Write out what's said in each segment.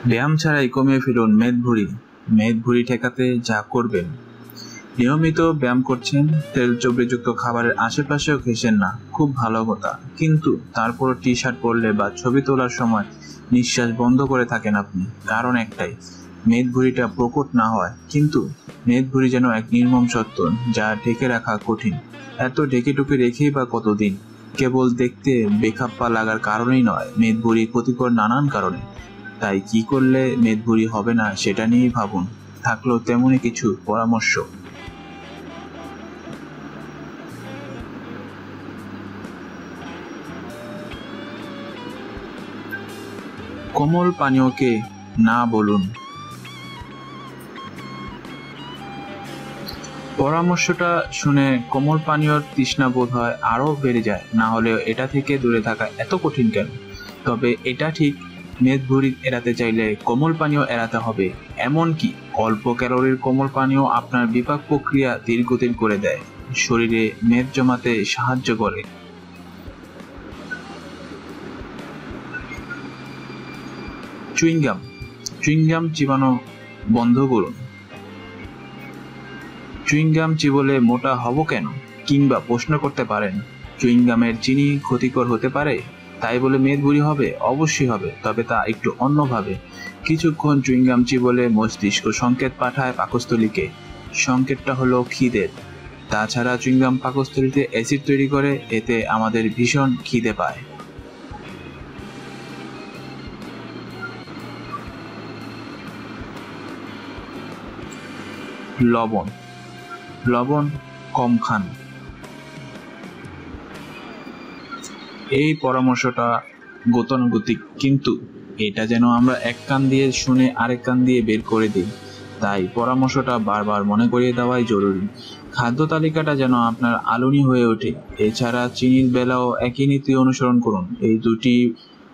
ব্যায়াম ছাড়াই কমিয়ে ফেলুন মেদভুঁড়ি। মেদভুঁড়ি ঠেকাতে যা করবেন: নিয়মিত ব্যায়াম করছেন, তেল চর্বিযুক্ত খাবারের আশেপাশেও ঘেঁষেন না, খুব ভালো কথা। কিন্তু তারপর টি শার্ট পরলে বা ছবি তোলার সময় নিঃশ্বাস বন্ধ করে থাকেন আপনি। কারণ একটাই, মেদভুঁড়িটা প্রকট না হয়, কিন্তু মেদভুঁড়ি যেন এক নির্মম সত্য যা ঢেকে রাখা কঠিন। এত ঢেকে টুকে রেখেই বা কতদিন? কেবল দেখতে বেখাপ্পা লাগার কারণেই নয়, মেদভুঁড়ি ক্ষতিকর নানান কারণে। তাই কি করলে মেদভুঁড়ি হবে না সেটা নিয়েই ভাবুন। থাকলো তেমনই কিছু পরামর্শ। কোমল পানীয়কে না বলুন। পরামর্শটা শুনে কোমল পানীয়র তৃষ্ণা বোধ হয় আরো বেড়ে যায়। না হলেও এটা থেকে দূরে থাকা এত কঠিন কেন? তবে এটা ঠিক, মেদভুঁড়ি এড়াতে চাইলে কোমল পানীয় এড়াতে হবে। এমনকি অল্প ক্যালোরির কোমল পানীয় আপনার বিপাক প্রক্রিয়া ধীরগতির করে দেয়, শরীরে মেদ জমাতে সাহায্য করে। চুইংগাম চুইংগাম চিবানো বন্ধ করুন। চুইংগাম চিবলে মোটা হব কেন? কিংবা প্রশ্ন করতে পারেন, চুইংগামের চিনি ক্ষতিকর হতে পারে, তাই বলে মেদভুঁড়ি হবে? অবশ্যই হবে, তবে তা একটু অন্যভাবে। কিছুক্ষণ চুইংগাম চিবলে মস্তিষ্ক সংকেত পাঠায় পাকস্থলীকে। সংকেতটা হলো খিদের। তাছাড়া চুইংগাম পাকস্থলীতে অ্যাসিড তৈরি করে, এতে আমাদের ভীষণ খিদে পায়। লবণ লবণ কম খান। এই পরামর্শটা গতানুগতিক, কিন্তু এটা যেন আমরা এক কান দিয়ে শুনে আরেক কান দিয়ে বের করে দিই। তাই পরামর্শটা বারবার মনে করিয়ে দেওয়াই জরুরি। খাদ্য তালিকাটা যেন আপনার আলোনি হয়ে ওঠে। এছাড়া চিনির বেলাও একই নীতি অনুসরণ করুন। এই দুটি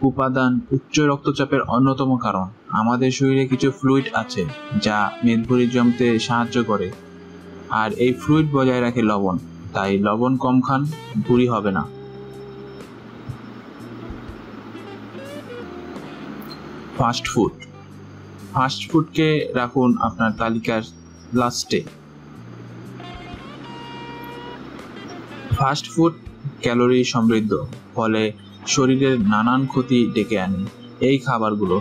উপাদান উচ্চ রক্তচাপের অন্যতম কারণ। আমাদের শরীরে কিছু ফ্লুইড আছে যা মেদভুঁড়ি জমতে সাহায্য করে, আর এই ফ্লুইড বজায় রাখে লবণ। তাই লবণ কম খান, ভুঁড়ি হবে না। ফাস্টফুডকে রাখুন আপনার তালিকার লাস্টে। ফাস্টফুড ক্যালোরি সমৃদ্ধ, ফলে শরীরের নানান ক্ষতি ডেকে আনে। এই খাবারগুলো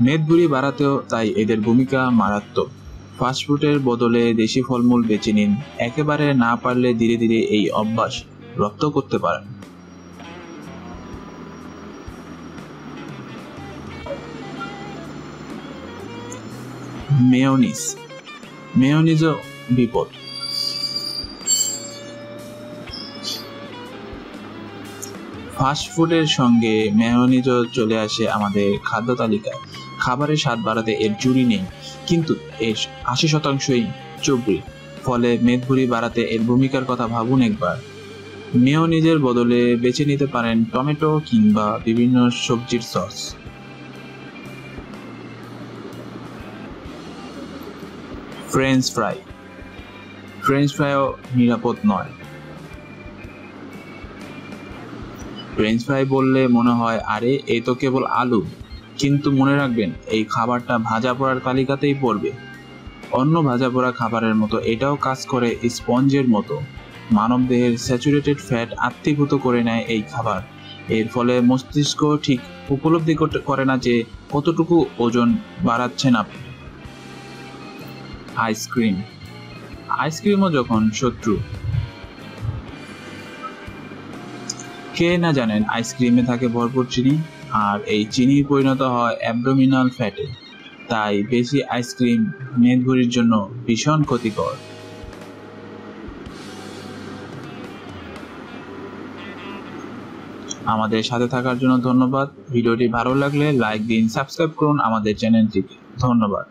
মেদভুঁড়ি বাড়াতেও তাই এদের ভূমিকা মারাত্মক। ফাস্টফুডের বদলে দেশি ফলমূল বেছে নিন। একেবারে না পারলে ধীরে ধীরে এই অভ্যাস রপ্ত করতে পারেন। মেয়োনিজও বিপদ। ফাস্টফুডের সঙ্গে মেয়োনিজও চলে আসে আমাদের খাদ্য তালিকায়। খাবারের স্বাদ বাড়াতে এর জুড়ি নেই, কিন্তু এর 80%ই চর্বি। ফলে মেদভুঁড়ি বাড়াতে এর ভূমিকার কথা ভাবুন একবার। মেয়োনিজের বদলে বেছে নিতে পারেন টমেটো কিংবা বিভিন্ন সবজির সস। ফ্রেঞ্চ ফ্রাইও নিরাপদ নয়। ফ্রেঞ্চ ফ্রাই বললে মনে হয় আরে এ তো কেবল আলু, কিন্তু মনে রাখবেন এই খাবারটা ভাজা পোড়ার তালিকাতেই পড়বে। অন্য ভাজা পোড়া খাবারের মতো এটাও কাজ করে স্পঞ্জের মতো। মানবদেহের স্যাচুরেটেড ফ্যাট আত্মীভূত করে নেয় এই খাবার। এর ফলে মস্তিষ্ক ঠিক উপলব্ধি করে না যে কতটুকু ওজন বাড়াচ্ছেন আপনি। আইসক্রিমও যখন শত্রু। কে না জানেন আইসক্রিমে থাকে ভরপুর চিনি, আর এই চিনি পরিণত হয় অ্যাবডোমিনাল ফ্যাটে। তাই বেশি আইসক্রিম মেদভুঁড়ির জন্য ভীষণ ক্ষতিকর। আমাদের সাথে থাকার জন্য ধন্যবাদ। ভিডিওটি ভালো লাগলে লাইক দিন, সাবস্ক্রাইব করুন আমাদের চ্যানেলটিকে। ধন্যবাদ।